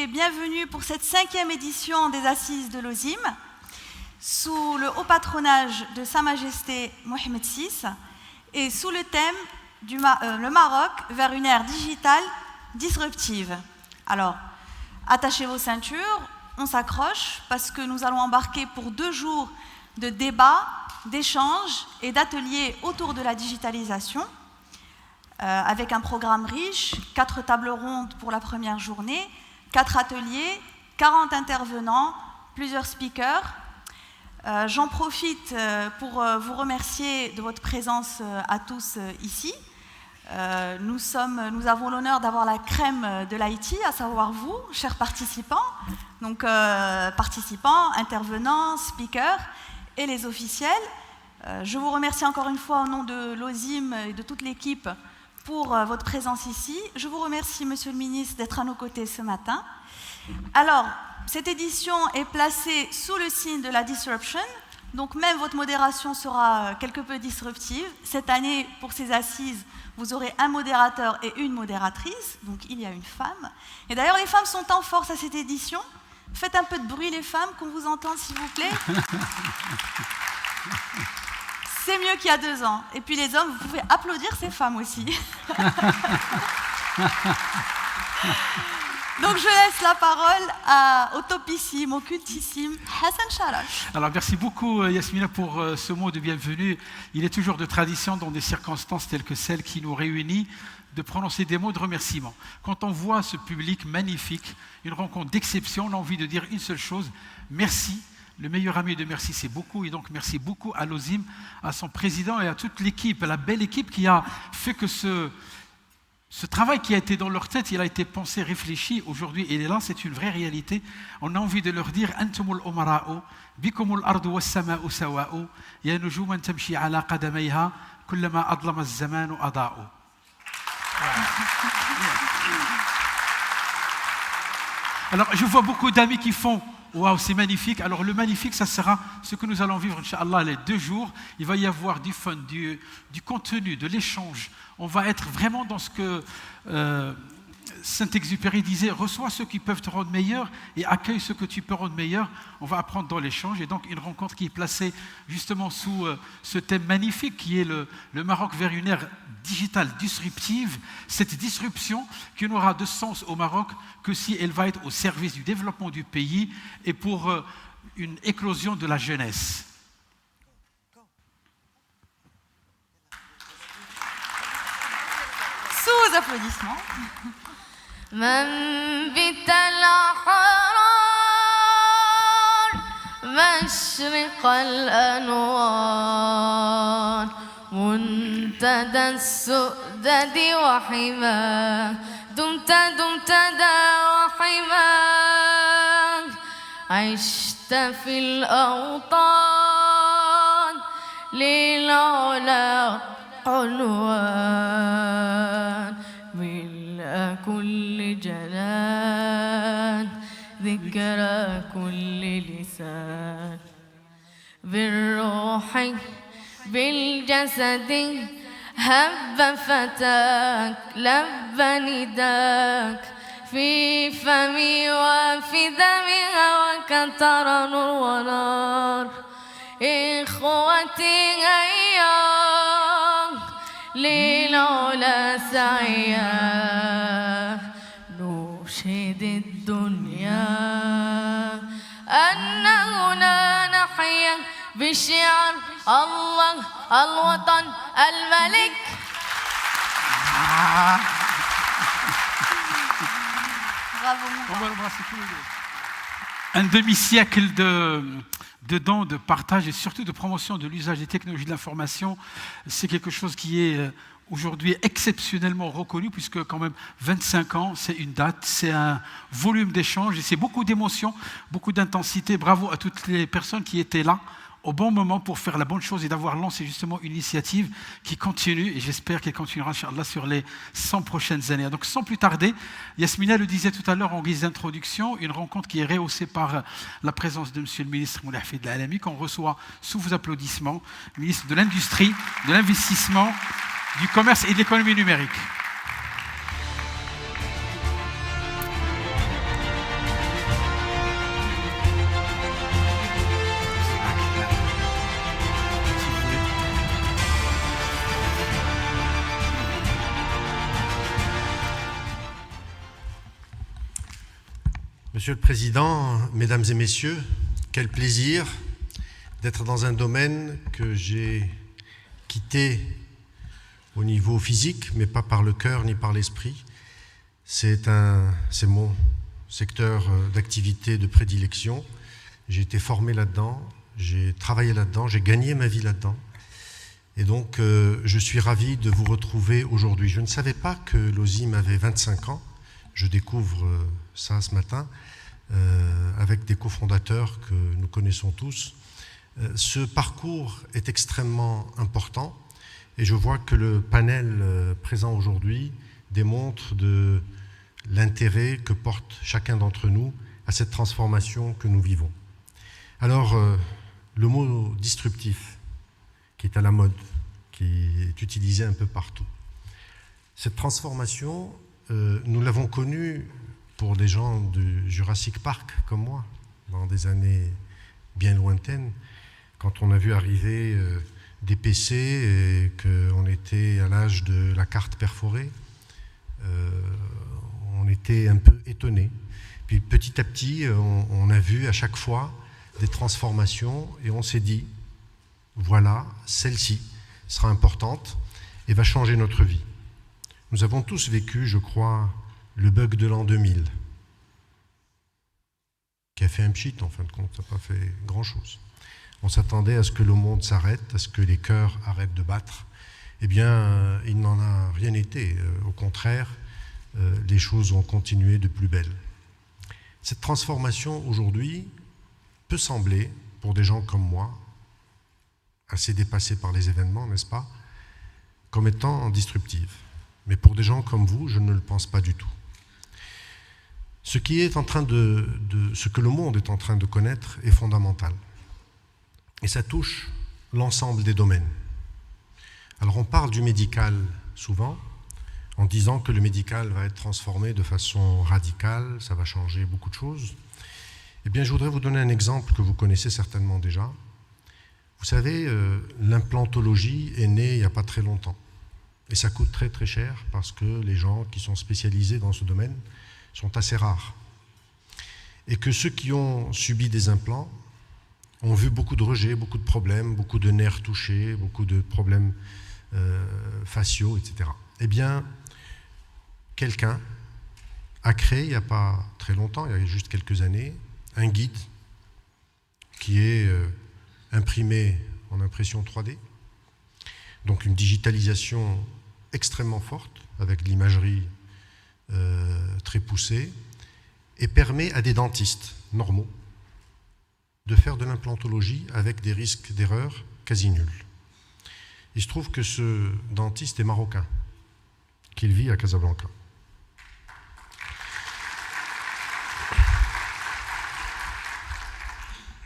bienvenue pour cette 5e édition des Assises de l'OSIM, sous le haut patronage de Sa Majesté Mohamed VI et sous le thème le Maroc vers une ère digitale disruptive. Alors, attachez vos ceintures, on s'accroche parce que nous allons embarquer pour 2 jours de débats, d'échanges et d'ateliers autour de la digitalisation, avec un programme riche, 4 tables rondes pour la première journée, 4 ateliers, 40 intervenants, plusieurs speakers. J'en profite pour vous remercier de votre présence à tous ici. Nous avons l'honneur d'avoir la crème de l'IT, à savoir vous, chers participants. Donc, participants, intervenants, speakers et les officiels. Je vous remercie encore une fois au nom de l'OSIM et de toute l'équipe pour votre présence ici. Je vous remercie, Monsieur le Ministre, d'être à nos côtés ce matin. Alors, cette édition est placée sous le signe de la disruption, donc même votre modération sera quelque peu disruptive. Cette année, pour ces assises, vous aurez un modérateur et une modératrice, donc il y a une femme. Et d'ailleurs, les femmes sont en force à cette édition. Faites un peu de bruit, les femmes, qu'on vous entende, s'il vous plaît. C'est mieux qu'il y a 2 ans. Et puis les hommes, vous pouvez applaudir ces femmes aussi. Donc je laisse la parole au topissime, au cultissime Hassan Charache. Alors merci beaucoup Yasmina pour ce mot de bienvenue. Il est toujours de tradition dans des circonstances telles que celles qui nous réunissent de prononcer des mots de remerciement. Quand on voit ce public magnifique, une rencontre d'exception, on a envie de dire une seule chose, merci. Le meilleur ami de merci, c'est beaucoup. Et donc, merci beaucoup à l'OSIM, à son président et à toute l'équipe, à la belle équipe qui a fait que ce travail qui a été dans leur tête, il a été pensé, réfléchi. Aujourd'hui, il est là, c'est une vraie réalité. On a envie de leur dire « Antumul umara'u, bikumul ardu was-sama'u sawa'u, ya nujuman tamshi ala qadamayha, kullama adlama az-zamanu ada'u ». Alors, je vois beaucoup d'amis qui font waouh, c'est magnifique. Alors, le magnifique, ça sera ce que nous allons vivre, Inch'Allah, les 2 jours. Il va y avoir du fun, du contenu, de l'échange. On va être vraiment dans ce que Saint-Exupéry disait, reçois ceux qui peuvent te rendre meilleur et accueille ceux que tu peux rendre meilleur. On va apprendre dans l'échange. Et donc, une rencontre qui est placée justement sous ce thème magnifique qui est le Maroc vers une ère digitale disruptive. Cette disruption qui n'aura de sens au Maroc que si elle va être au service du développement du pays et pour une éclosion de la jeunesse. Sous applaudissements. منبت الأحرار مشرق الأنوار منتدى السؤدد وحماه دمت دا وحماه عشت في الأوطان للعلا عنوان كل جنان ذكرى كل لسان بالروح بالجسد هب فتاك لب نداك في فمي وفي دمي هواك ترى نور ونار إخوتي أيام للعلا سعيا نشهد الدنيا أن هنا نحيا بشعار الله الوطن الملك. Un demi-siècle de dons, de partage et surtout de promotion de l'usage des technologies de l'information, c'est quelque chose qui est aujourd'hui exceptionnellement reconnu puisque quand même 25 ans, c'est une date, c'est un volume d'échanges et c'est beaucoup d'émotions, beaucoup d'intensité. Bravo à toutes les personnes qui étaient là au bon moment pour faire la bonne chose et d'avoir lancé justement une initiative qui continue et j'espère qu'elle continuera Inch'Allah sur les 100 prochaines années. Donc sans plus tarder, Yasmina le disait tout à l'heure en guise d'introduction, une rencontre qui est rehaussée par la présence de Monsieur le ministre Moulay Hafid Al-Alami qu'on reçoit sous vos applaudissements, le ministre de l'Industrie, de l'Investissement, du Commerce et de l'Économie numérique. Monsieur le Président, Mesdames et Messieurs, quel plaisir d'être dans un domaine que j'ai quitté au niveau physique, mais pas par le cœur ni par l'esprit. C'est mon secteur d'activité de prédilection. J'ai été formé là-dedans, j'ai travaillé là-dedans, j'ai gagné ma vie là-dedans. Et donc, je suis ravi de vous retrouver aujourd'hui. Je ne savais pas que l'OSIM avait 25 ans. Je découvre ça ce matin avec des cofondateurs que nous connaissons tous. Ce parcours est extrêmement important et je vois que le panel présent aujourd'hui démontre l'intérêt que porte chacun d'entre nous à cette transformation que nous vivons. Alors, le mot disruptif, qui est à la mode, qui est utilisé un peu partout. Cette transformation, nous l'avons connue pour des gens du Jurassic Park comme moi, dans des années bien lointaines, quand on a vu arriver des PC et qu'on était à l'âge de la carte perforée, on était un peu étonnés. Puis petit à petit, on a vu à chaque fois des transformations et on s'est dit, voilà, celle-ci sera importante et va changer notre vie. Nous avons tous vécu, je crois, le bug de l'an 2000, qui a fait un pchit en fin de compte, ça n'a pas fait grand-chose. On s'attendait à ce que le monde s'arrête, à ce que les cœurs arrêtent de battre. Eh bien, il n'en a rien été. Au contraire, les choses ont continué de plus belle. Cette transformation, aujourd'hui, peut sembler, pour des gens comme moi, assez dépassés par les événements, n'est-ce pas, comme étant disruptive. Mais pour des gens comme vous, je ne le pense pas du tout. Ce que le monde est en train de connaître est fondamental. Et ça touche l'ensemble des domaines. Alors on parle du médical souvent, en disant que le médical va être transformé de façon radicale, ça va changer beaucoup de choses. Eh bien, je voudrais vous donner un exemple que vous connaissez certainement déjà. Vous savez, l'implantologie est née il n'y a pas très longtemps. Et ça coûte très très cher parce que les gens qui sont spécialisés dans ce domaine sont assez rares. Et que ceux qui ont subi des implants ont vu beaucoup de rejets, beaucoup de problèmes, beaucoup de nerfs touchés, beaucoup de problèmes faciaux, etc. Eh bien, quelqu'un a créé, il n'y a pas très longtemps, il y a juste quelques années, un guide qui est imprimé en impression 3D, donc une digitalisation extrêmement forte, avec de l'imagerie très poussée, et permet à des dentistes normaux de faire de l'implantologie avec des risques d'erreur quasi nuls. Il se trouve que ce dentiste est marocain, qu'il vit à Casablanca.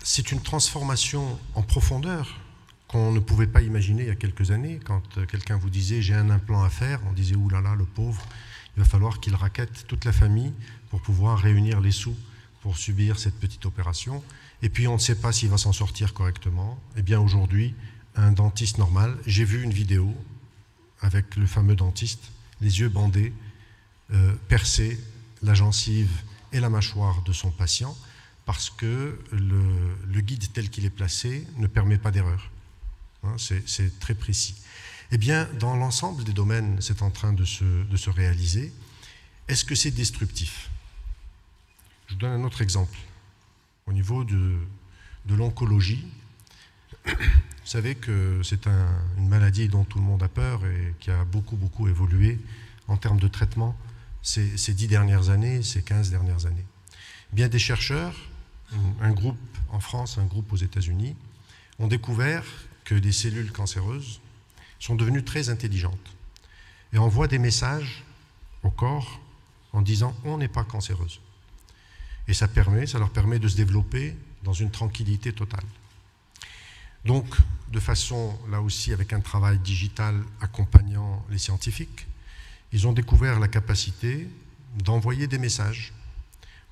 C'est une transformation en profondeur qu'on ne pouvait pas imaginer il y a quelques années. Quand quelqu'un vous disait « j'ai un implant à faire », on disait « ouh là là, le pauvre, il va falloir qu'il raquette toute la famille pour pouvoir réunir les sous pour subir cette petite opération. » Et puis on ne sait pas s'il va s'en sortir correctement. Eh bien aujourd'hui, un dentiste normal, j'ai vu une vidéo avec le fameux dentiste, les yeux bandés, percer la gencive et la mâchoire de son patient, parce que le guide tel qu'il est placé ne permet pas d'erreur. Hein, c'est très précis. Eh bien, dans l'ensemble des domaines, c'est en train de se réaliser. Est-ce que c'est destructif? Je vous donne un autre exemple. Au niveau de l'oncologie, vous savez que c'est une maladie dont tout le monde a peur et qui a beaucoup, beaucoup évolué en termes de traitement ces 10 dernières années, ces 15 dernières années. Bien des chercheurs, un groupe en France, un groupe aux États-Unis, ont découvert que les cellules cancéreuses sont devenues très intelligentes et envoient des messages au corps en disant « on n'est pas cancéreuse ». Et ça leur permet de se développer dans une tranquillité totale. Donc, de façon, là aussi, avec un travail digital accompagnant les scientifiques, ils ont découvert la capacité d'envoyer des messages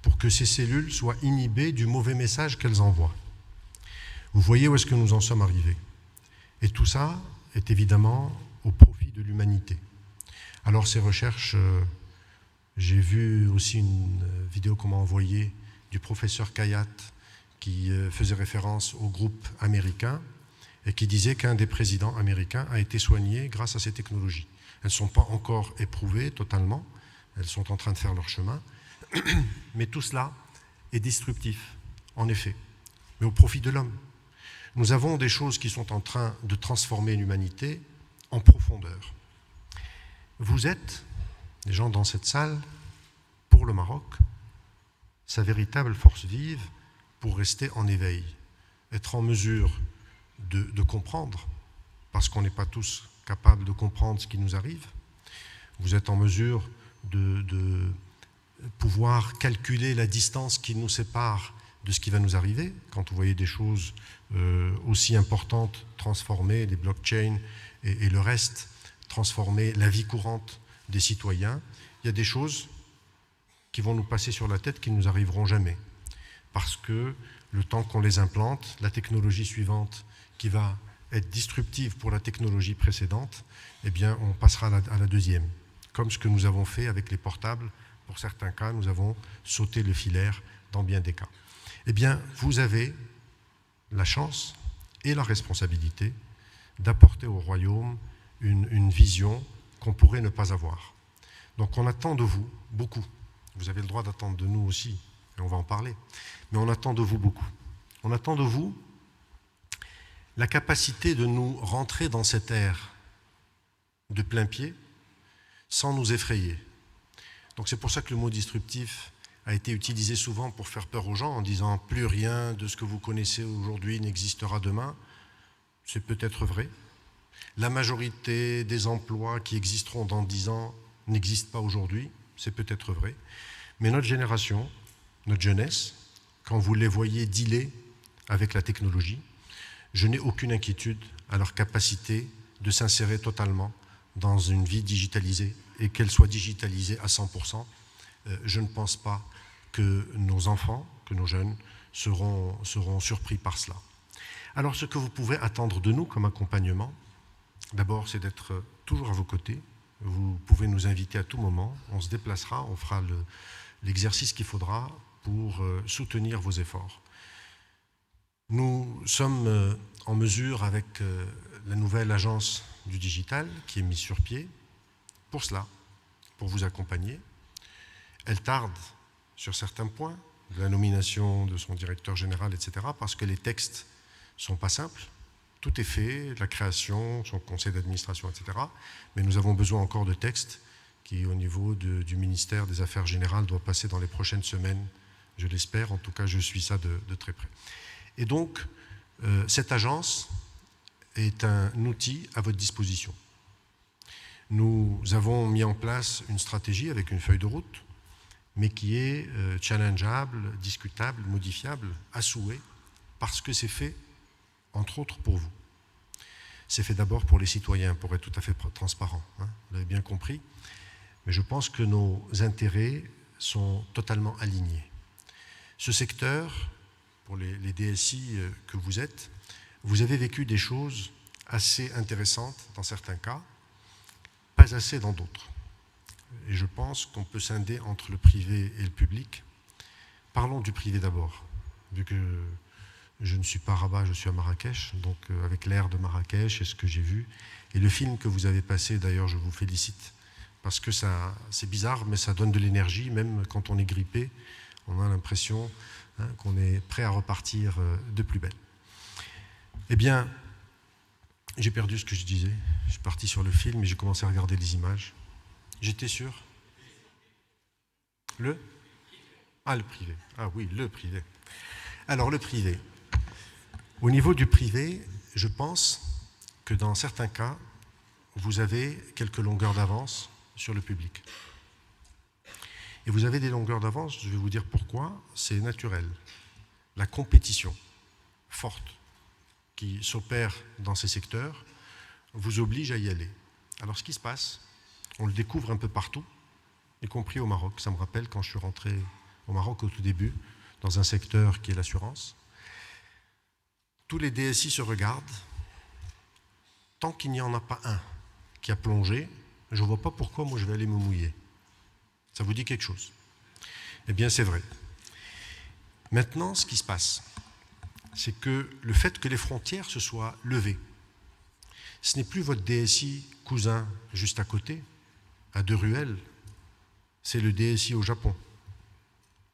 pour que ces cellules soient inhibées du mauvais message qu'elles envoient. Vous voyez où est-ce que nous en sommes arrivés. Et tout ça est évidemment au profit de l'humanité. Alors ces recherches, j'ai vu aussi une vidéo qu'on m'a envoyée du professeur Kayat qui faisait référence au groupe américain et qui disait qu'un des présidents américains a été soigné grâce à ces technologies. Elles ne sont pas encore éprouvées totalement, elles sont en train de faire leur chemin, mais tout cela est destructif, en effet, mais au profit de l'homme. Nous avons des choses qui sont en train de transformer l'humanité en profondeur. Vous êtes, les gens dans cette salle, pour le Maroc, sa véritable force vive pour rester en éveil, être en mesure de comprendre, parce qu'on n'est pas tous capables de comprendre ce qui nous arrive. Vous êtes en mesure de pouvoir calculer la distance qui nous sépare de ce qui va nous arriver. Quand vous voyez des choses aussi importantes transformer les blockchains et le reste, transformer la vie courante des citoyens, il y a des choses qui vont nous passer sur la tête qui ne nous arriveront jamais. Parce que le temps qu'on les implante, la technologie suivante qui va être disruptive pour la technologie précédente, eh bien, on passera à la deuxième. Comme ce que nous avons fait avec les portables. Pour certains cas, nous avons sauté le filaire dans bien des cas. Eh bien, vous avez la chance et la responsabilité d'apporter au royaume une vision qu'on pourrait ne pas avoir. Donc on attend de vous beaucoup. Vous avez le droit d'attendre de nous aussi, et on va en parler. Mais on attend de vous beaucoup. On attend de vous la capacité de nous rentrer dans cette ère de plein pied sans nous effrayer. Donc c'est pour ça que le mot disruptif a été utilisé souvent pour faire peur aux gens en disant « plus rien de ce que vous connaissez aujourd'hui n'existera demain ». C'est peut-être vrai. La majorité des emplois qui existeront dans 10 ans n'existent pas aujourd'hui. C'est peut-être vrai. Mais notre génération, notre jeunesse, quand vous les voyez dealer avec la technologie, je n'ai aucune inquiétude à leur capacité de s'insérer totalement dans une vie digitalisée et qu'elle soit digitalisée à 100%. Je ne pense pas que nos enfants, que nos jeunes seront surpris par cela. Alors ce que vous pouvez attendre de nous comme accompagnement, d'abord c'est d'être toujours à vos côtés. Vous pouvez nous inviter à tout moment, on se déplacera, on fera l'exercice qu'il faudra pour soutenir vos efforts. Nous sommes en mesure, avec la nouvelle agence du digital qui est mise sur pied, pour cela, pour vous accompagner. Elle tarde sur certains points, de la nomination de son directeur général, etc., parce que les textes ne sont pas simples. Tout est fait, la création, son conseil d'administration, etc. Mais nous avons besoin encore de textes qui, au niveau du ministère des Affaires générales, doit passer dans les prochaines semaines, je l'espère. En tout cas, je suis ça de très près. Et donc, cette agence est un outil à votre disposition. Nous avons mis en place une stratégie avec une feuille de route, mais qui est challengeable, discutable, modifiable, à souhait, parce que c'est fait, entre autres, pour vous. C'est fait d'abord pour les citoyens, pour être tout à fait transparent, hein, vous l'avez bien compris, mais je pense que nos intérêts sont totalement alignés. Ce secteur, pour les DSI que vous êtes, vous avez vécu des choses assez intéressantes dans certains cas, pas assez dans d'autres. Et je pense qu'on peut scinder entre le privé et le public. Parlons du privé d'abord, vu que je ne suis pas à Rabat, je suis à Marrakech, donc avec l'air de Marrakech et ce que j'ai vu. Et le film que vous avez passé, d'ailleurs, je vous félicite, parce que c'est bizarre, mais ça donne de l'énergie, même quand on est grippé, on a l'impression qu'on est prêt à repartir de plus belle. Eh bien, j'ai perdu ce que je disais. Je suis parti sur le film et j'ai commencé à regarder les images. J'étais sûr. Le privé. Ah oui, le privé. Alors, le privé. Au niveau du privé, je pense que dans certains cas, vous avez quelques longueurs d'avance sur le public. Et vous avez des longueurs d'avance, je vais vous dire pourquoi, c'est naturel. La compétition forte qui s'opère dans ces secteurs vous oblige à y aller. Alors ce qui se passe, on le découvre un peu partout, y compris au Maroc. Ça me rappelle quand je suis rentré au Maroc au tout début, dans un secteur qui est l'assurance. Tous les DSI se regardent. Tant qu'il n'y en a pas un qui a plongé, je ne vois pas pourquoi moi je vais aller me mouiller. Ça vous dit quelque chose? Eh bien c'est vrai. Maintenant, ce qui se passe, c'est que le fait que les frontières se soient levées, ce n'est plus votre DSI cousin juste à côté, à 2 ruelles, c'est le DSI au Japon,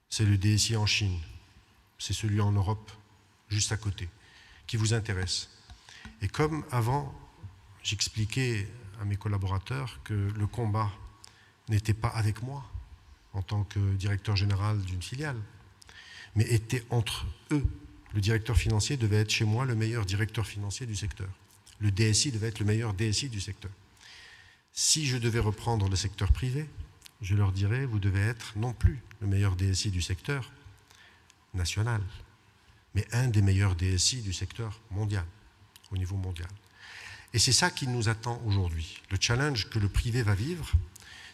c'est le DSI en Chine, c'est celui en Europe, juste à côté, qui vous intéresse. Et comme avant, j'expliquais à mes collaborateurs que le combat n'était pas avec moi en tant que directeur général d'une filiale, mais était entre eux. Le directeur financier devait être chez moi le meilleur directeur financier du secteur. Le DSI devait être le meilleur DSI du secteur. Si je devais reprendre le secteur privé, je leur dirais, vous devez être non plus le meilleur DSI du secteur national, mais un des meilleurs DSI du secteur mondial, au niveau mondial. Et c'est ça qui nous attend aujourd'hui. Le challenge que le privé va vivre,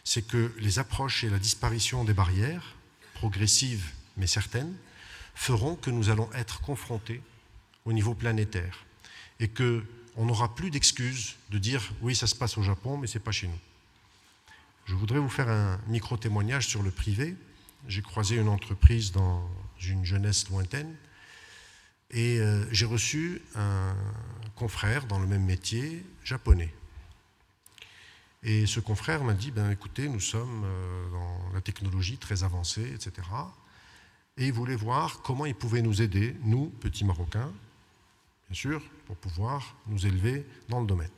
c'est que les approches et la disparition des barrières, progressives mais certaines, feront que nous allons être confrontés au niveau planétaire et qu'on n'aura plus d'excuses de dire « oui, ça se passe au Japon, mais ce n'est pas chez nous ». Je voudrais vous faire un micro-témoignage sur le privé. J'ai croisé une entreprise dans une jeunesse lointaine et j'ai reçu un confrère dans le même métier, japonais. Et ce confrère m'a dit, écoutez, nous sommes dans la technologie très avancée, etc. Et il voulait voir comment il pouvait nous aider, nous, petits Marocains, bien sûr, pour pouvoir nous élever dans le domaine.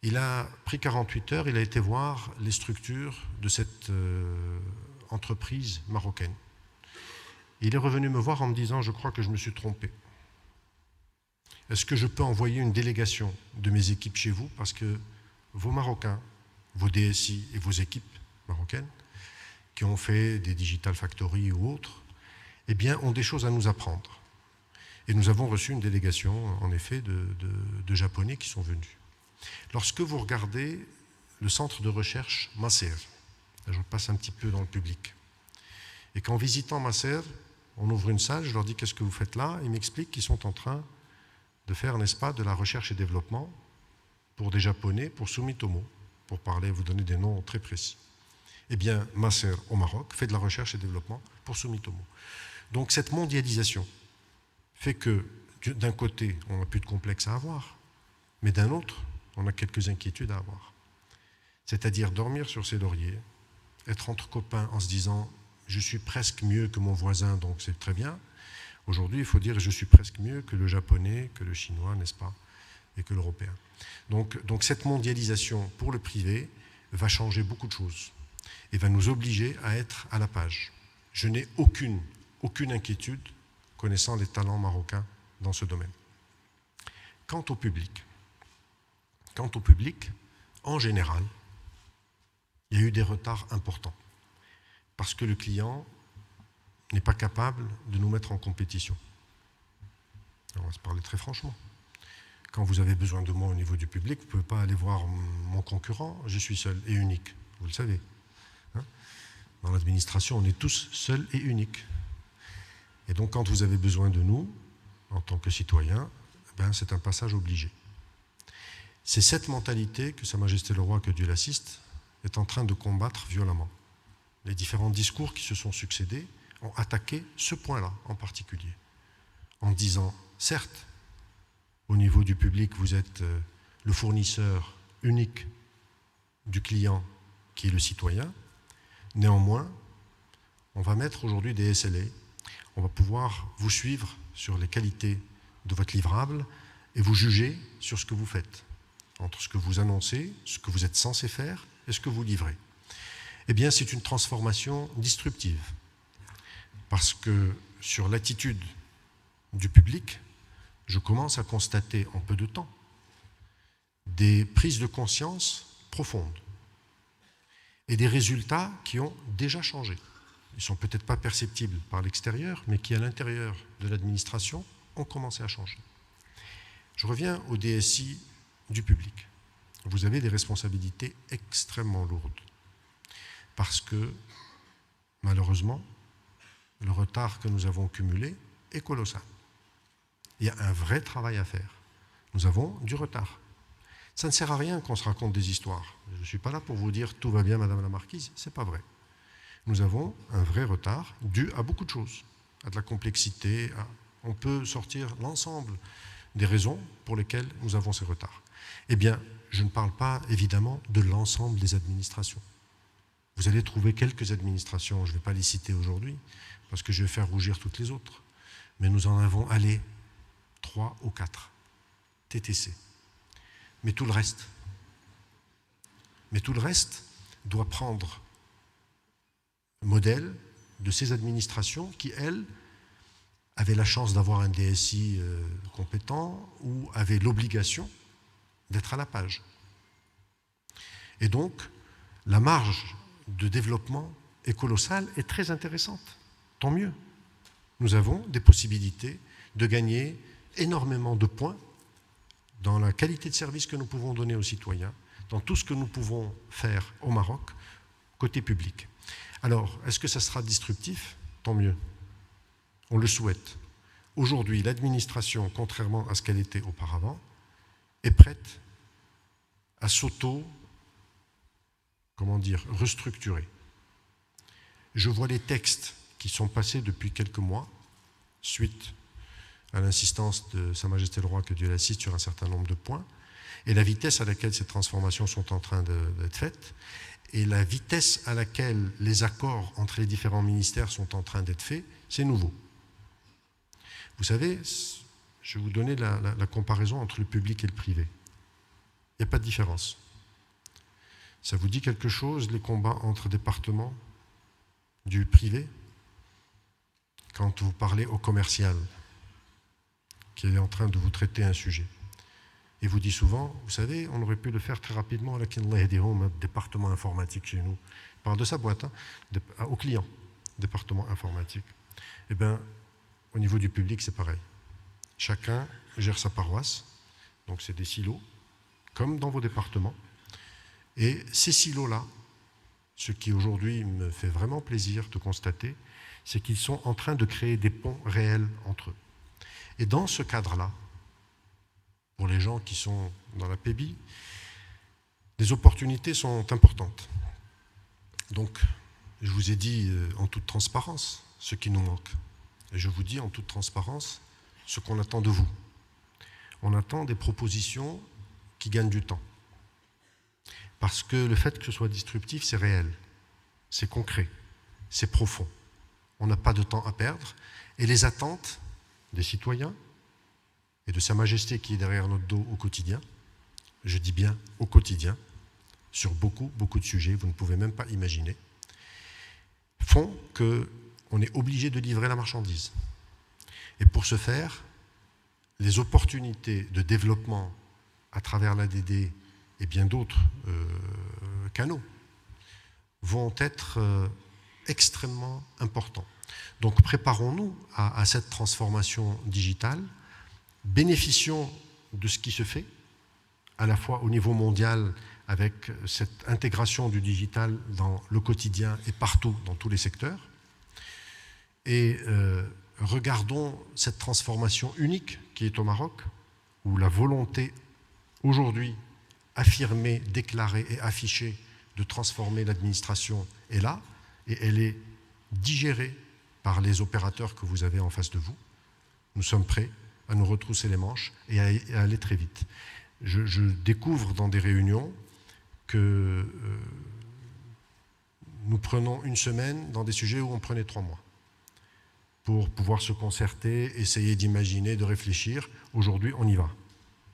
Il a pris 48 heures, il a été voir les structures de cette entreprise marocaine. Il est revenu me voir en me disant, je crois que je me suis trompé. Est-ce que je peux envoyer une délégation de mes équipes chez vous? Parce que vos Marocains, vos DSI et vos équipes marocaines, qui ont fait des Digital Factory ou autres, eh bien, ont des choses à nous apprendre. Et nous avons reçu une délégation, en effet, de Japonais qui sont venus. Lorsque vous regardez le centre de recherche Maser, là je passe un petit peu dans le public, et qu'en visitant Maser, on ouvre une salle, je leur dis qu'est-ce que vous faites là? Ils m'expliquent qu'ils sont en train de faire, n'est-ce pas, de la recherche et développement pour des Japonais, pour Sumitomo, pour parler, vous donner des noms très précis. Eh bien, Maser au Maroc fait de la recherche et développement pour Sumitomo. Donc cette mondialisation fait que d'un côté, on n'a plus de complexe à avoir, mais d'un autre, on a quelques inquiétudes à avoir. C'est-à-dire dormir sur ses lauriers, être entre copains en se disant « je suis presque mieux que mon voisin, donc c'est très bien ». Aujourd'hui, il faut dire « je suis presque mieux que le japonais, que le chinois, n'est-ce pas, et que l'européen ». Donc cette mondialisation pour le privé va changer beaucoup de choses et va nous obliger à être à la page. Je n'ai aucune inquiétude connaissant les talents marocains dans ce domaine. Quant au public, en général, il y a eu des retards importants parce que le client n'est pas capable de nous mettre en compétition. On va se parler très franchement. Quand vous avez besoin de moi au niveau du public, vous ne pouvez pas aller voir mon concurrent, je suis seul et unique, vous le savez. Dans l'administration, on est tous seuls et uniques. Et donc, quand vous avez besoin de nous, en tant que citoyens, c'est un passage obligé. C'est cette mentalité que Sa Majesté le Roi, que Dieu l'assiste, est en train de combattre violemment. Les différents discours qui se sont succédés ont attaqué ce point-là en particulier, en disant, certes, au niveau du public, vous êtes le fournisseur unique du client qui est le citoyen. Néanmoins, on va mettre aujourd'hui des SLA. On va pouvoir vous suivre sur les qualités de votre livrable et vous juger sur ce que vous faites, entre ce que vous annoncez, ce que vous êtes censé faire et ce que vous livrez. Eh bien, c'est une transformation disruptive. Parce que sur l'attitude du public, je commence à constater en peu de temps des prises de conscience profondes et des résultats qui ont déjà changé. Ils ne sont peut-être pas perceptibles par l'extérieur, mais qui, à l'intérieur de l'administration, ont commencé à changer. Je reviens au DSI du public. Vous avez des responsabilités extrêmement lourdes parce que, malheureusement, le retard que nous avons cumulé est colossal. Il y a un vrai travail à faire. Nous avons du retard. Ça ne sert à rien qu'on se raconte des histoires. Je ne suis pas là pour vous dire « tout va bien, Madame la Marquise », ce n'est pas vrai. Nous avons un vrai retard dû à beaucoup de choses. à de la complexité. On peut sortir l'ensemble des raisons pour lesquelles nous avons ces retards. Eh bien, je ne parle pas évidemment de l'ensemble des administrations. Vous allez trouver quelques administrations, je ne vais pas les citer aujourd'hui, parce que je vais faire rougir toutes les autres. Mais nous en avons 3 ou 4 TTC. Mais tout le reste doit prendre modèle de ces administrations qui, elles, avaient la chance d'avoir un DSI compétent ou avaient l'obligation d'être à la page. Et donc, la marge de développement est colossale et très intéressante. Tant mieux. Nous avons des possibilités de gagner énormément de points dans la qualité de service que nous pouvons donner aux citoyens, dans tout ce que nous pouvons faire au Maroc, côté public. Alors, est-ce que ça sera disruptif? Tant mieux. On le souhaite. Aujourd'hui, l'administration, contrairement à ce qu'elle était auparavant, est prête à restructurer. Je vois les textes qui sont passés depuis quelques mois, suite à l'insistance de Sa Majesté le Roi, que Dieu l'assiste, sur un certain nombre de points, et la vitesse à laquelle ces transformations sont en train d'être faites, et la vitesse à laquelle les accords entre les différents ministères sont en train d'être faits, c'est nouveau. Vous savez, je vais vous donner la comparaison entre le public et le privé. Il n'y a pas de différence. Ça vous dit quelque chose, les combats entre départements du privé? Quand vous parlez au commercial, qui est en train de vous traiter un sujet, et vous dit souvent, vous savez, on aurait pu le faire très rapidement, là, département informatique chez nous. Il parle de sa boîte, au client, département informatique. Eh bien, au niveau du public, c'est pareil. Chacun gère sa paroisse, donc c'est des silos, comme dans vos départements. Et ces silos-là, ce qui aujourd'hui me fait vraiment plaisir de constater, c'est qu'ils sont en train de créer des ponts réels entre eux. Et dans ce cadre-là, pour les gens qui sont dans la PEBI, les opportunités sont importantes. Donc, je vous ai dit en toute transparence ce qui nous manque. Et je vous dis en toute transparence ce qu'on attend de vous. On attend des propositions qui gagnent du temps. Parce que le fait que ce soit disruptif, c'est réel, c'est concret, c'est profond. On n'a pas de temps à perdre. Et les attentes des citoyens et de Sa Majesté qui est derrière notre dos au quotidien, je dis bien au quotidien, sur beaucoup de sujets, vous ne pouvez même pas imaginer, font qu'on est obligé de livrer la marchandise. Et pour ce faire, les opportunités de développement à travers l'ADD et bien d'autres canaux vont être extrêmement importants. Donc préparons-nous à cette transformation digitale, bénéficions de ce qui se fait, à la fois au niveau mondial avec cette intégration du digital dans le quotidien et partout, dans tous les secteurs, et regardons cette transformation unique qui est au Maroc, où la volonté aujourd'hui affirmée, déclarée et affichée de transformer l'administration est là, et elle est digérée par les opérateurs que vous avez en face de vous. Nous sommes prêts à nous retrousser les manches et à aller très vite. Je découvre dans des réunions que nous prenons une semaine dans des sujets où on prenait 3 mois pour pouvoir se concerter, essayer d'imaginer, de réfléchir. Aujourd'hui, on y va.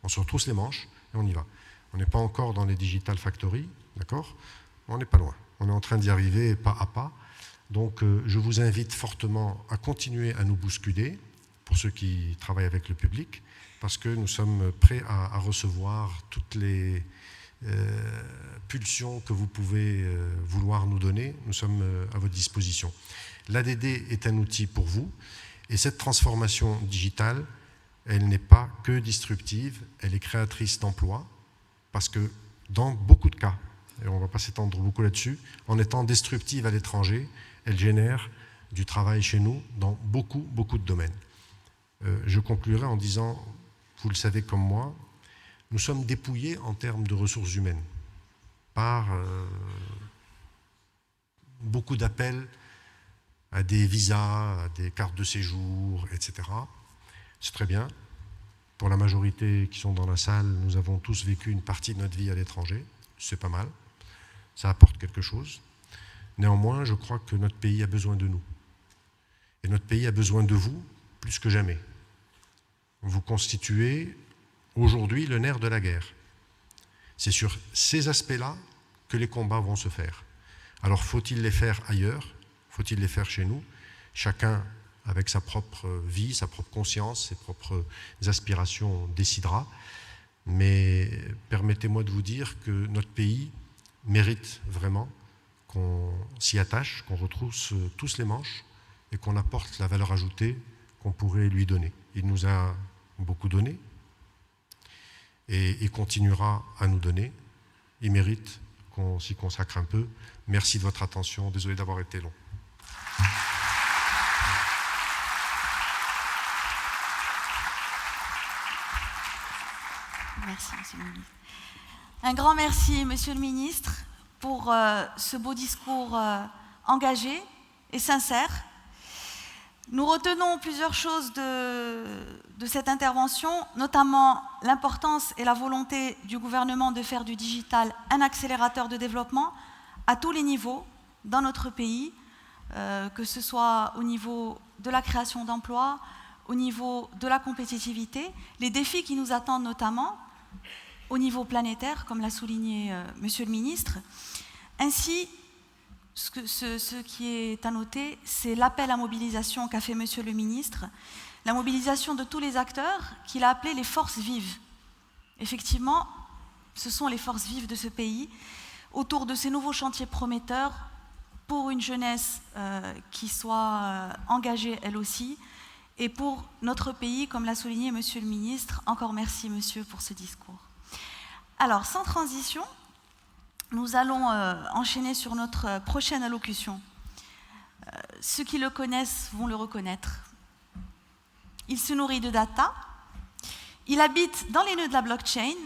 On se retrousse les manches et on y va. On n'est pas encore dans les Digital Factory, d'accord? On n'est pas loin. On est en train d'y arriver pas à pas. Donc, je vous invite fortement à continuer à nous bousculer, pour ceux qui travaillent avec le public, parce que nous sommes prêts à recevoir toutes les pulsions que vous pouvez vouloir nous donner. Nous sommes à votre disposition. L'ADD est un outil pour vous, et cette transformation digitale, elle n'est pas que disruptive, elle est créatrice d'emplois, parce que dans beaucoup de cas, et on ne va pas s'étendre beaucoup là-dessus, en étant destructive à l'étranger, elle génère du travail chez nous dans beaucoup de domaines. Je conclurai en disant, vous le savez comme moi, nous sommes dépouillés en termes de ressources humaines par beaucoup d'appels à des visas, à des cartes de séjour, etc. C'est très bien. Pour la majorité qui sont dans la salle, nous avons tous vécu une partie de notre vie à l'étranger. C'est pas mal. Ça apporte quelque chose. Néanmoins, je crois que notre pays a besoin de nous. Et notre pays a besoin de vous plus que jamais. Vous constituez aujourd'hui le nerf de la guerre. C'est sur ces aspects-là que les combats vont se faire. Alors faut-il les faire ailleurs? Faut-il les faire chez nous? Chacun, avec sa propre vie, sa propre conscience, ses propres aspirations, décidera. Mais permettez-moi de vous dire que notre pays mérite vraiment qu'on s'y attache, qu'on retrousse tous les manches et qu'on apporte la valeur ajoutée qu'on pourrait lui donner. Il nous a beaucoup donné et il continuera à nous donner. Il mérite qu'on s'y consacre un peu. Merci de votre attention. Désolé d'avoir été long. Merci, Monsieur le Ministre. Un grand merci, Monsieur le Ministre, pour ce beau discours engagé et sincère. Nous retenons plusieurs choses de cette intervention, notamment l'importance et la volonté du gouvernement de faire du digital un accélérateur de développement à tous les niveaux dans notre pays, que ce soit au niveau de la création d'emplois, au niveau de la compétitivité, les défis qui nous attendent notamment au niveau planétaire, comme l'a souligné Monsieur le Ministre. Ainsi, ce qui est à noter, c'est l'appel à mobilisation qu'a fait Monsieur le Ministre, la mobilisation de tous les acteurs qu'il a appelé les forces vives. Effectivement, ce sont les forces vives de ce pays, autour de ces nouveaux chantiers prometteurs, pour une jeunesse qui soit engagée elle aussi, et pour notre pays, comme l'a souligné Monsieur le Ministre. Encore merci Monsieur pour ce discours. Alors, sans transition, nous allons enchaîner sur notre prochaine allocution. Ceux qui le connaissent vont le reconnaître. Il se nourrit de data, il habite dans les nœuds de la blockchain,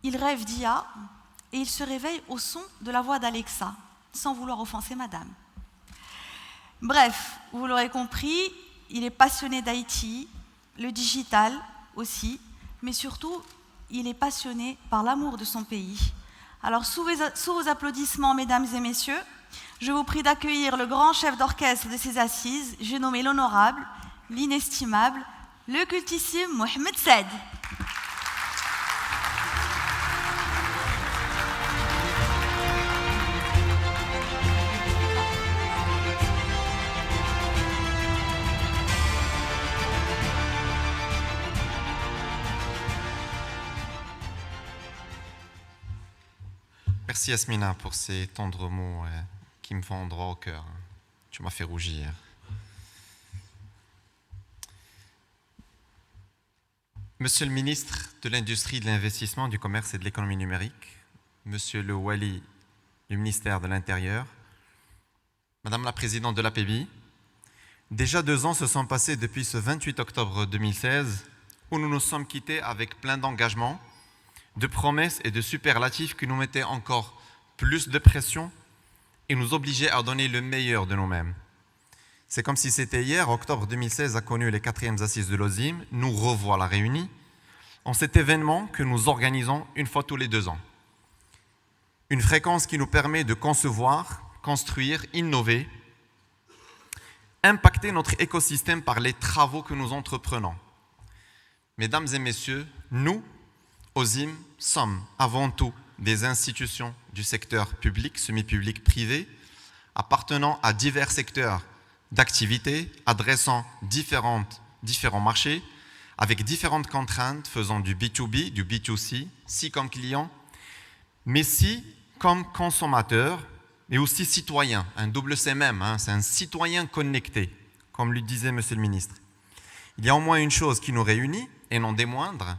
il rêve d'IA et il se réveille au son de la voix d'Alexa, sans vouloir offenser madame. Bref, vous l'aurez compris, il est passionné d'IT, le digital aussi, mais surtout, il est passionné par l'amour de son pays. Alors, sous vos applaudissements, mesdames et messieurs, je vous prie d'accueillir le grand chef d'orchestre de ces assises, j'ai nommé l'honorable, l'inestimable, le cultissime Mohamed Saad. Merci Yasmina pour ces tendres mots qui me font droit au cœur. Tu m'as fait rougir. Monsieur le ministre de l'Industrie, de l'Investissement, du Commerce et de l'Économie numérique, Monsieur le Wali du ministère de l'Intérieur, Madame la Présidente de l'APBI, déjà 2 ans se sont passés depuis ce 28 octobre 2016 où nous nous sommes quittés avec plein d'engagement, de promesses et de superlatifs qui nous mettaient encore plus de pression et nous obligeaient à donner le meilleur de nous-mêmes. C'est comme si c'était hier, octobre 2016 a connu les 4e assises de l'OSIM, nous revoilà réunis en cet événement que nous organisons une fois tous les 2 ans. Une fréquence qui nous permet de concevoir, construire, innover, impacter notre écosystème par les travaux que nous entreprenons. Mesdames et messieurs, nous, OSIM, sommes avant tout des institutions du secteur public, semi-public, privé, appartenant à divers secteurs d'activité, adressant différents marchés, avec différentes contraintes, faisant du B2B, du B2C, si comme client, mais si comme consommateur, et aussi citoyen, un double C même, c'est un citoyen connecté, comme le disait Monsieur le Ministre. Il y a au moins une chose qui nous réunit, et non des moindres,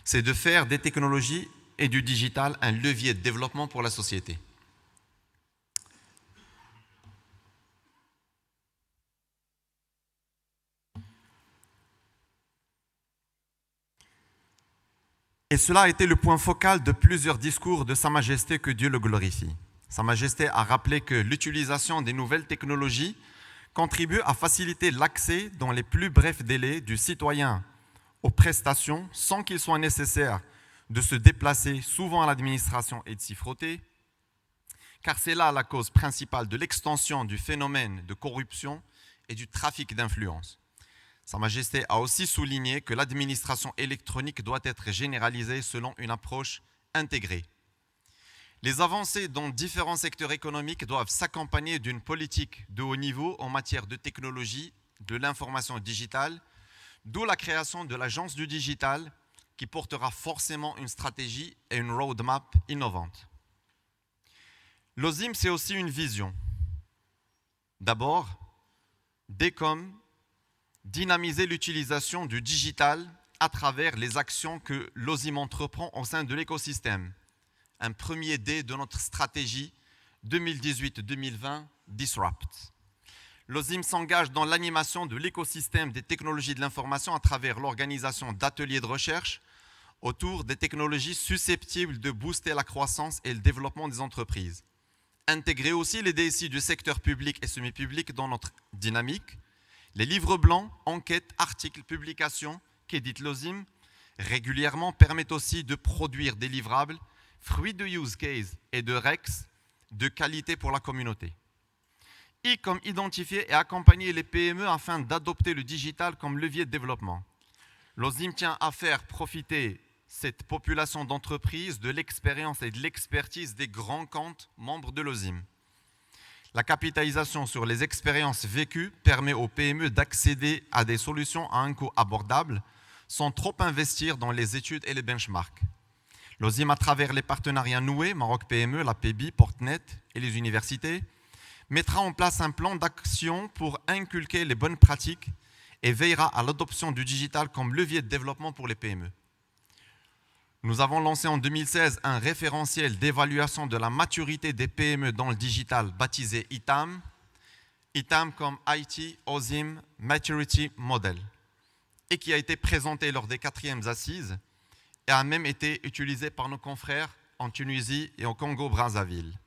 c'est de faire des technologies et du digital un levier de développement pour la société. Et cela a été le point focal de plusieurs discours de Sa Majesté, que Dieu le glorifie. Sa Majesté a rappelé que l'utilisation des nouvelles technologies contribue à faciliter l'accès dans les plus brefs délais du citoyen aux prestations sans qu'il soit nécessaire de se déplacer souvent à l'administration et de s'y frotter, car c'est là la cause principale de l'extension du phénomène de corruption et du trafic d'influence. Sa Majesté a aussi souligné que l'administration électronique doit être généralisée selon une approche intégrée. Les avancées dans différents secteurs économiques doivent s'accompagner d'une politique de haut niveau en matière de technologie, de l'information digitale, d'où la création de l'Agence du digital qui portera forcément une stratégie et une roadmap innovante. L'OSIM, c'est aussi une vision. D'abord, DECOM, dynamiser l'utilisation du digital à travers les actions que l'OSIM entreprend au sein de l'écosystème. Un premier D de notre stratégie 2018-2020 Disrupt. L'OSIM s'engage dans l'animation de l'écosystème des technologies de l'information à travers l'organisation d'ateliers de recherche autour des technologies susceptibles de booster la croissance et le développement des entreprises. Intégrer aussi les DSI du secteur public et semi-public dans notre dynamique. Les livres blancs, enquêtes, articles, publications qu'édite l'OSIM régulièrement permettent aussi de produire des livrables fruits de use case et de REX de qualité pour la communauté. Et comme identifier et accompagner les PME afin d'adopter le digital comme levier de développement. L'OSIM tient à faire profiter cette population d'entreprises de l'expérience et de l'expertise des grands comptes membres de l'OSIM. La capitalisation sur les expériences vécues permet aux PME d'accéder à des solutions à un coût abordable sans trop investir dans les études et les benchmarks. L'OSIM, à travers les partenariats noués, Maroc PME, la PEBI, Portnet et les universités, mettra en place un plan d'action pour inculquer les bonnes pratiques et veillera à l'adoption du digital comme levier de développement pour les PME. Nous avons lancé en 2016 un référentiel d'évaluation de la maturité des PME dans le digital baptisé ITAM. ITAM comme IT OSIM Maturity Model et qui a été présenté lors des 4e assises et a même été utilisé par nos confrères en Tunisie et au Congo-Brazzaville.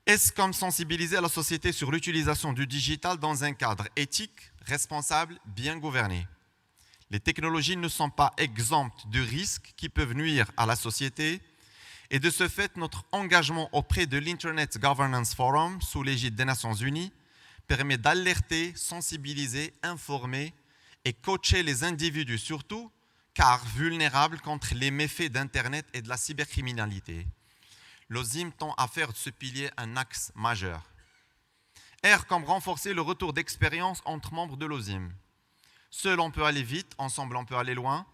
Est-ce comme sensibiliser la société sur l'utilisation du digital dans un cadre éthique, responsable, bien gouverné? Les technologies ne sont pas exemptes de risques qui peuvent nuire à la société et de ce fait, notre engagement auprès de l'Internet Governance Forum sous l'égide des Nations Unies permet d'alerter, sensibiliser, informer et coacher les individus surtout car vulnérables contre les méfaits d'Internet et de la cybercriminalité. L'OSIM tend à faire de ce pilier un axe majeur. R comme renforcer le retour d'expérience entre membres de l'OSIM. Seul on peut aller vite, ensemble on peut aller loin.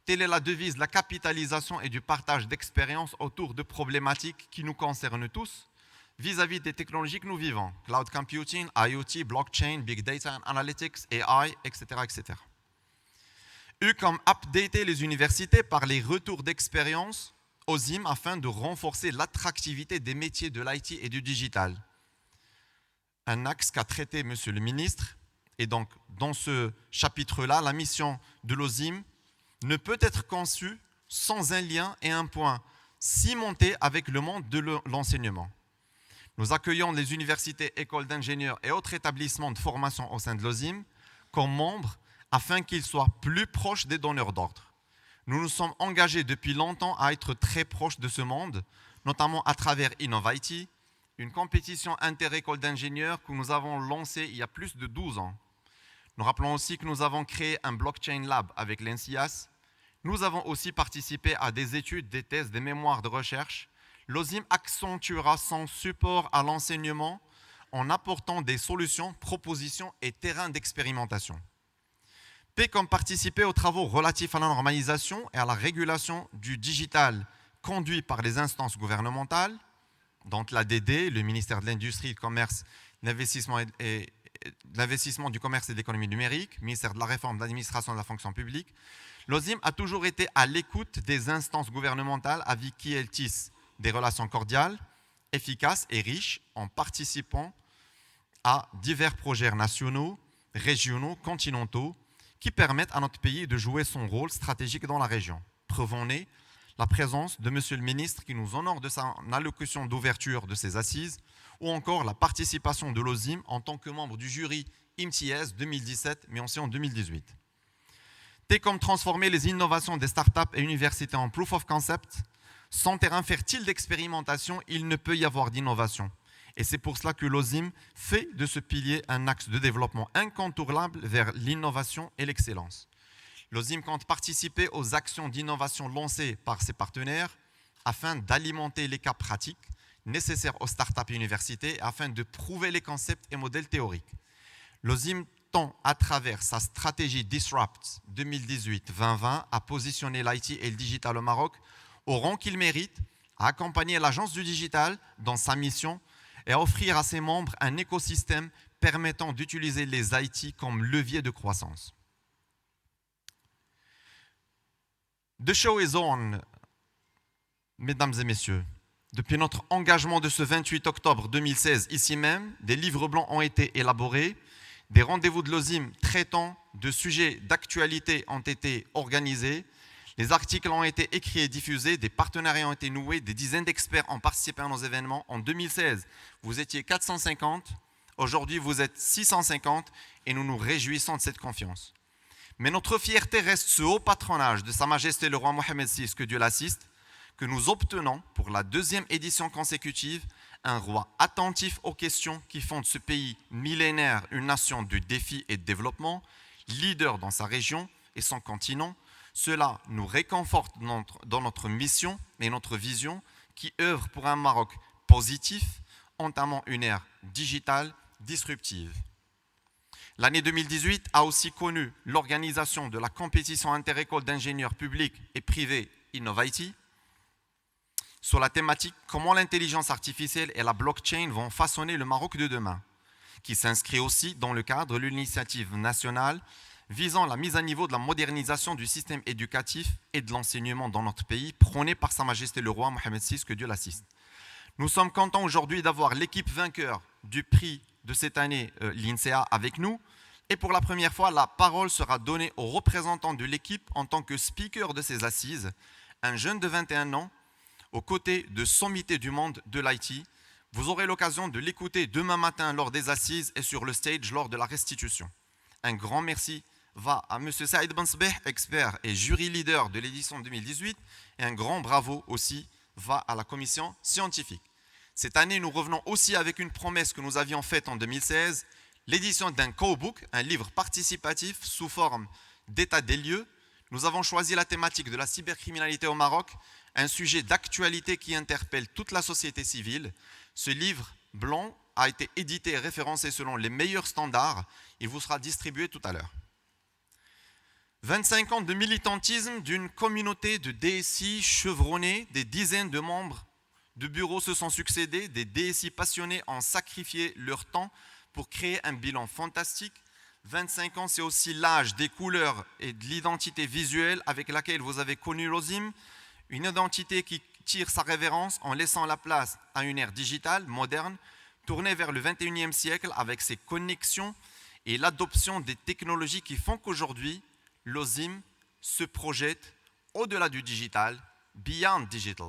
Telle est la devise de la capitalisation et du partage d'expériences autour de problématiques qui nous concernent tous vis-à-vis des technologies que nous vivons. Cloud computing, IoT, blockchain, big data and analytics, AI, etc. etc. Eu comme updater les universités par les retours d'expérience OSIM afin de renforcer l'attractivité des métiers de l'IT et du digital. Un axe qu'a traité Monsieur le ministre. Et donc, dans ce chapitre-là, la mission de l'OSIM ne peut être conçue sans un lien et un point cimenté avec le monde de l'enseignement. Nous accueillons les universités, écoles d'ingénieurs et autres établissements de formation au sein de l'OSIM comme membres afin qu'ils soient plus proches des donneurs d'ordre. Nous nous sommes engagés depuis longtemps à être très proches de ce monde, notamment à travers InnovIT, une compétition inter-école d'ingénieurs que nous avons lancée il y a plus de 12 ans. Nous rappelons aussi que nous avons créé un blockchain lab avec l'ENSIAS. Nous avons aussi participé à des études, des thèses, des mémoires de recherche. L'OSIM accentuera son support à l'enseignement en apportant des solutions, propositions et terrains d'expérimentation. P comme participer aux travaux relatifs à la normalisation et à la régulation du digital conduit par les instances gouvernementales, donc l'ADD, le ministère de l'Industrie, du Commerce, l'Investissement du commerce et de l'économie numérique, ministère de la réforme de l'administration de la fonction publique. L'OSIM a toujours été à l'écoute des instances gouvernementales avec qui elle tisse des relations cordiales, efficaces et riches en participant à divers projets nationaux, régionaux, continentaux qui permettent à notre pays de jouer son rôle stratégique dans la région. Preuve en est, la présence de Monsieur le ministre qui nous honore de sa allocution d'ouverture de ces assises, ou encore la participation de l'OSIM en tant que membre du jury IMTS 2017, mais aussi en 2018. T comme transformer les innovations des startups et universités en proof of concept, sans terrain fertile d'expérimentation, il ne peut y avoir d'innovation. Et c'est pour cela que l'OSIM fait de ce pilier un axe de développement incontournable vers l'innovation et l'excellence. L'OSIM compte participer aux actions d'innovation lancées par ses partenaires afin d'alimenter les cas pratiques nécessaires aux startups et universités afin de prouver les concepts et modèles théoriques. L'OSIM tend à travers sa stratégie Disrupt 2018-2020 à positionner l'IT et le digital au Maroc au rang qu'il mérite, à accompagner l'agence du digital dans sa mission et à offrir à ses membres un écosystème permettant d'utiliser les IT comme levier de croissance. The show is on, mesdames et messieurs. Depuis notre engagement de ce 28 octobre 2016, ici même, des livres blancs ont été élaborés, des rendez-vous de l'OSIM traitant de sujets d'actualité ont été organisés, les articles ont été écrits et diffusés, des partenariats ont été noués, des dizaines d'experts ont participé à nos événements. En 2016, vous étiez 450, aujourd'hui vous êtes 650 et nous nous réjouissons de cette confiance. Mais notre fierté reste ce haut patronage de Sa Majesté le roi Mohammed VI, que Dieu l'assiste, que nous obtenons pour la 2e édition consécutive, un roi attentif aux questions qui font de ce pays millénaire une nation de défis et de développement, leader dans sa région et son continent. Cela nous réconforte dans notre mission et notre vision qui œuvre pour un Maroc positif, entamant une ère digitale disruptive. L'année 2018 a aussi connu l'organisation de la compétition interécole d'ingénieurs publics et privés Innovati sur la thématique « Comment l'intelligence artificielle et la blockchain vont façonner le Maroc de demain », qui s'inscrit aussi dans le cadre de l'initiative nationale visant la mise à niveau de la modernisation du système éducatif et de l'enseignement dans notre pays, prônée par Sa Majesté le roi Mohammed VI, que Dieu l'assiste. Nous sommes contents aujourd'hui d'avoir l'équipe vainqueur du prix de cette année, l'INSEA, avec nous. Et pour la première fois, la parole sera donnée aux représentants de l'équipe en tant que speaker de ces assises, un jeune de 21 ans, aux côtés de sommités du monde de l'IT. Vous aurez l'occasion de l'écouter demain matin lors des assises et sur le stage lors de la restitution. Un grand merci va à M. Saïd Bensbeh, expert et jury leader de l'édition 2018, et un grand bravo aussi va à la commission scientifique. Cette année, nous revenons aussi avec une promesse que nous avions faite en 2016, l'édition d'un co-book, un livre participatif sous forme d'état des lieux. Nous avons choisi la thématique de la cybercriminalité au Maroc, un sujet d'actualité qui interpelle toute la société civile. Ce livre blanc a été édité et référencé selon les meilleurs standards. Il vous sera distribué tout à l'heure. 25 ans de militantisme d'une communauté de DSI chevronnés, des dizaines de membres de bureaux se sont succédés, des DSI passionnés ont sacrifié leur temps pour créer un bilan fantastique. 25 ans, c'est aussi l'âge des couleurs et de l'identité visuelle avec laquelle vous avez connu l'OSIM, une identité qui tire sa révérence en laissant la place à une ère digitale, moderne, tournée vers le 21e siècle avec ses connexions et l'adoption des technologies qui font qu'aujourd'hui, l'OSIM se projette au-delà du digital, beyond digital.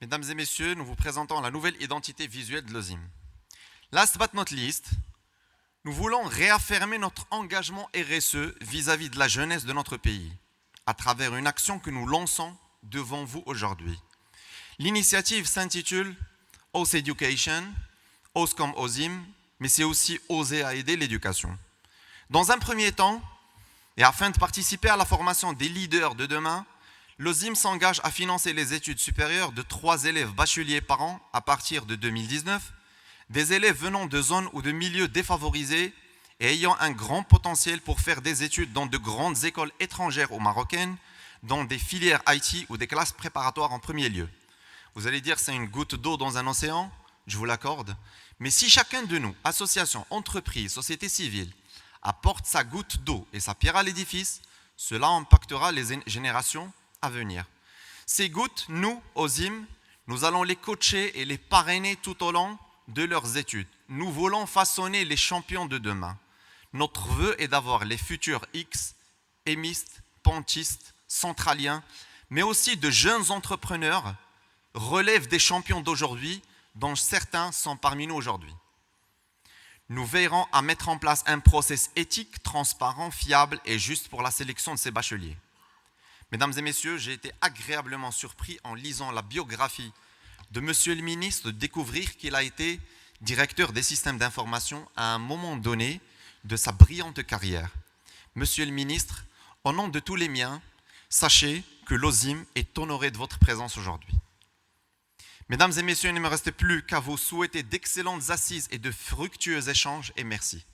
Mesdames et messieurs, nous vous présentons la nouvelle identité visuelle de l'OSIM. Last but not least, nous voulons réaffirmer notre engagement RSE vis-à-vis de la jeunesse de notre pays, à travers une action que nous lançons devant vous aujourd'hui. L'initiative s'intitule OS Education, OS comme OSIM, mais c'est aussi oser à aider l'éducation. Dans un premier temps, et afin de participer à la formation des leaders de demain, l'OSIM s'engage à financer les études supérieures de 3 élèves bacheliers par an à partir de 2019, des élèves venant de zones ou de milieux défavorisés et ayant un grand potentiel pour faire des études dans de grandes écoles étrangères ou marocaines, dans des filières IT ou des classes préparatoires en premier lieu. Vous allez dire c'est une goutte d'eau dans un océan, je vous l'accorde. Mais si chacun de nous, associations, entreprises, sociétés civiles, apporte sa goutte d'eau et sa pierre à l'édifice, cela impactera les générations à venir. Ces gouttes, nous, OSIM, nous allons les coacher et les parrainer tout au long de leurs études. Nous voulons façonner les champions de demain. Notre vœu est d'avoir les futurs X, émistes, pontistes, centraliens, mais aussi de jeunes entrepreneurs relèvent des champions d'aujourd'hui, dont certains sont parmi nous aujourd'hui. Nous veillerons à mettre en place un process éthique, transparent, fiable et juste pour la sélection de ces bacheliers. Mesdames et messieurs, j'ai été agréablement surpris en lisant la biographie de Monsieur le ministre de découvrir qu'il a été directeur des systèmes d'information à un moment donné de sa brillante carrière. Monsieur le ministre, au nom de tous les miens, sachez que l'OSIM est honoré de votre présence aujourd'hui. Mesdames et messieurs, il ne me reste plus qu'à vous souhaiter d'excellentes assises et de fructueux échanges et merci.